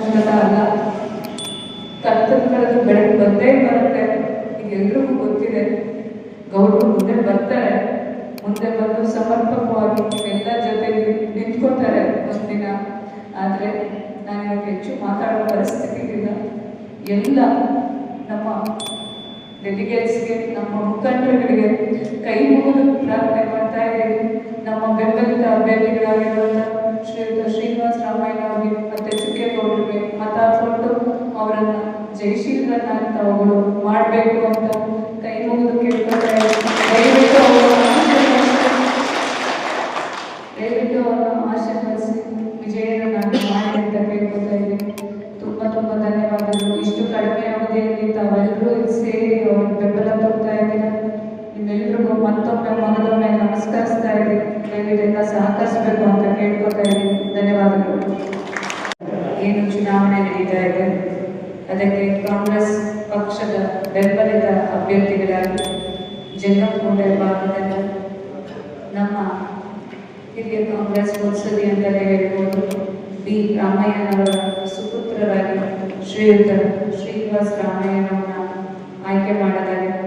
ಶಾಶ್ವತ ಅಲ್ಲ. ಕರ್ತವ್ಯಗಳದ್ದು ಬೆಳಕು ಬಂದೇ ಬರುತ್ತೆ. ಈಗ ಎಲ್ರಿಗೂ ಗೊತ್ತಿದೆ. ಗೌರವ ಮುಂದೆ ಬರ್ತಾರೆ, ಮುಂದೆ ಬಂದು ಸಮರ್ಪಕವಾಗಿ ಎಲ್ಲ ಜೊತೆಗೆ ನಿಂತ್ಕೊತಾರೆ ಒಂದಿನ. ಆದರೆ ನಾನಿವಾಗ ಹೆಚ್ಚು ಮಾತಾಡೋ ಪರಿಸ್ಥಿತಿ ಇಲ್ಲ. ಎಲ್ಲ ನಮ್ಮ ಡೆಲಿಗೇಟ್ಸ್ಗೆ, ನಮ್ಮ ಮುಖಂಡರುಗಳಿಗೆ ಕೈ ಮುಗಿದು ಪ್ರಾರ್ಥನೆ ಮಾಡ್ತಾ ಇದ್ದೀವಿ. ನಮ್ಮ ಬೆಂಬಲಿತ ಅಭ್ಯರ್ಥಿಗಳಾಗಿರುವಂಥ ಶ್ರೀಯುತ ಶ್ರೀನಿವಾಸ ರಾಮಯ್ಯ ಅವರಿಗೆ ಮತ್ತು ಚಿಕ್ಕೇಗೌಡರಿಗೆ ಮತ ಕೊಟ್ಟು ಅವರನ್ನು ಜಯಶೀಲರನ್ನ ತಾವುಗಳು ಮಾಡಬೇಕು ಅಂತ ಕೈ ಮುಗಿದು ಕೇಳ್ಕೊತಾ ಇದ್ದೀವಿ. ದಯವಿಟ್ಟು ಅವರನ್ನು ಆಶೀರ್ವದಿಸಿ ವಿಜಯನ ಮಾಡಿ ಅಂತ ಕೇಳ್ಕೊತಾ ಇದ್ದೀವಿ. ತುಂಬ ತುಂಬ ಧನ್ಯವಾದಗಳು. ಇಷ್ಟು ಕಡಿಮೆ ಅವಧಿಯಲ್ಲಿ ತಾವೆಲ್ಲರೂ ಸೇರಿ ಅವ್ರ ಬೆಂಬಲ ತೋರ್ತಾ ಇದ್ದೀರಾ. ನಿಮ್ಮೆಲ್ಲರಿಗೂ ಮಗದೊಮ್ಮೆ ನಮಸ್ಕರಿಸ್ತಾ ಇದ್ದೀನಿ. ದಯವಿಟ್ಟು ಸಹಕರಿಸಬೇಕು ಅಂತ ಕೇಳ್ಕೊತಾ ಇದ್ದೀನಿ. ಧನ್ಯವಾದಗಳು. ಏನು ಚುನಾವಣೆ ನಡೀತಾ ಇದೆ, ಅದಕ್ಕೆ ಕಾಂಗ್ರೆಸ್ ಪಕ್ಷದ ಬೆಂಬಲಿತ ಅಭ್ಯರ್ಥಿಗಳಾಗಿ ಜಂಗಮಕೋಟೆ ಭಾಗದಿಂದ ನಮ್ಮ ಹಿರಿಯ ಕಾಂಗ್ರೆಸ್ ಮುತ್ಸದಿ ಅಂತಲೇ ಹೇಳ್ಬೋದು ಬಿ ರಾಮಯ್ಯನವರ ಸುಪುತ್ರರಾಗಿ ಶ್ರೀಯುತ ಶ್ರೀನಿವಾಸ ರಾಮಯ್ಯನವರನ್ನ ಆಯ್ಕೆ ಮಾಡಲಾಗಿದೆ.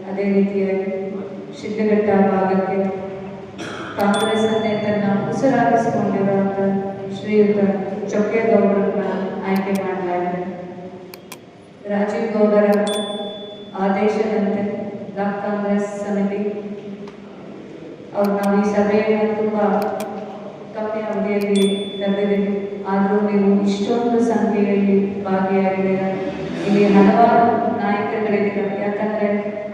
ಅದೇ ರೀತಿಯಾಗಿ ಶಿಡ್ಲಘಟ್ಟ ಭಾಗಕ್ಕೆ ಕಾಂಗ್ರೆಸ್ಸನ್ನೇ ತನ್ನ ಉಸಿರಾಗಿಸಿಕೊಂಡಿರುವಂಥ ಶ್ರೀಯುತ ಚೊಕ್ಕೇಗೌಡರನ್ನ ಆಯ್ಕೆ ಮಾಡಲಾಗಿದೆ. ರಾಜೀವ್ ಗೌಡರ ಆದೇಶದಂತೆ ಬ್ಲಾಕ್ ಕಾಂಗ್ರೆಸ್ ಸಮಿತಿ ನಾವು ಈ ಸಭೆಯನ್ನು ತುಂಬ ಕಮ್ಮಿ ಅವಧಿಯಲ್ಲಿ ಕರೆದಿದ್ದೀವಿ. ಆದರೂ ನೀವು ಇಷ್ಟೊಂದು ಸಂಖ್ಯೆಯಲ್ಲಿ ಭಾಗಿಯಾಗಿದ್ದೀರ. ಇಲ್ಲಿ ಹಲವಾರು ನಾಯಕರುಗಳಿದ್ದೀರ. ಯಾಕಂದರೆ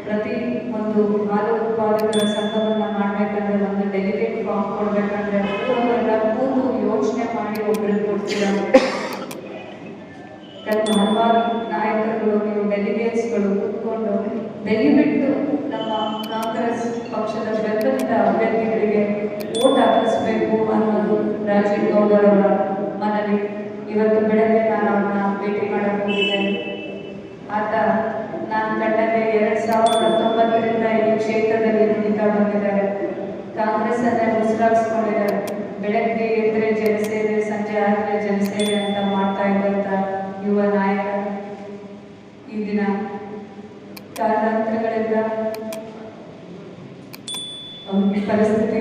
ಪ್ರತಿ ಒಂದು ಹಾಲು ಉತ್ಪಾದಕರ ಸಂಘವನ್ನು ಮಾಡಬೇಕಂದ್ರೆ ಒಂದು ಡೆಲಿಗೇಟ್ ಫಾರ್ಮ್ ಕೊಡಬೇಕಂದ್ರೆ ಅವರೆಲ್ಲ ಕೂತು ಯೋಚನೆ ಮಾಡಿ ಒಬ್ಬರಿಗೆ ಕೊಡ್ತೀರ. ಕೆಲವು ಹಲವಾರು ನಾಯಕರುಗಳು, ನೀವು ಡೆಲಿಗೇಟ್ಸ್ಗಳು ಕೂತ್ಕೊಂಡು ದಯವಿಟ್ಟು ನಮ್ಮ ಕಾಂಗ್ರೆಸ್ ಪಕ್ಷದ ಬೆಂಬಲಿತ ಅಭ್ಯರ್ಥಿಗಳಿಗೆ ವೋಟ್ ಹಾಕಿಸ್ಬೇಕು ಅನ್ನೋದು ರಾಜೀವ್ ಗೌಡರವರ ಮನವಿ. ಇವತ್ತು ಬೆಳಗ್ಗೆ ನಾನು ಅವ್ರನ್ನ ಭೇಟಿ ಮಾಡಕ್ಕೆ ಹೋಗಿದ್ದೇನೆ. ಆತ ನಾನು ಕಂಡಂತೆ 2019ರಿಂದ ಈ ಕ್ಷೇತ್ರದಲ್ಲಿ ನುಡಿತಾ ಬಂದಿದ್ದಾರೆ. ಕಾಂಗ್ರೆಸ್ಸನ್ನೇ ಉಸಿರಾಗಿಸ್ಕೊಂಡಿದ್ದಾರೆ. ಬೆಳಗ್ಗೆ ಎದ್ದರೆ ಜನಸೇವೆ, ಸಂಜೆ ಆದರೆ ಜನಸೇವೆ ಅಂತ ಮಾಡ್ತಾ ಇದ್ದಂಥ ಯುವ ನಾಯಕ ಈ ದಿನ ಕಾರಣಾಂತರಗಳಿಂದ ಅವ್ರಿಗೆ ಪರಿಸ್ಥಿತಿ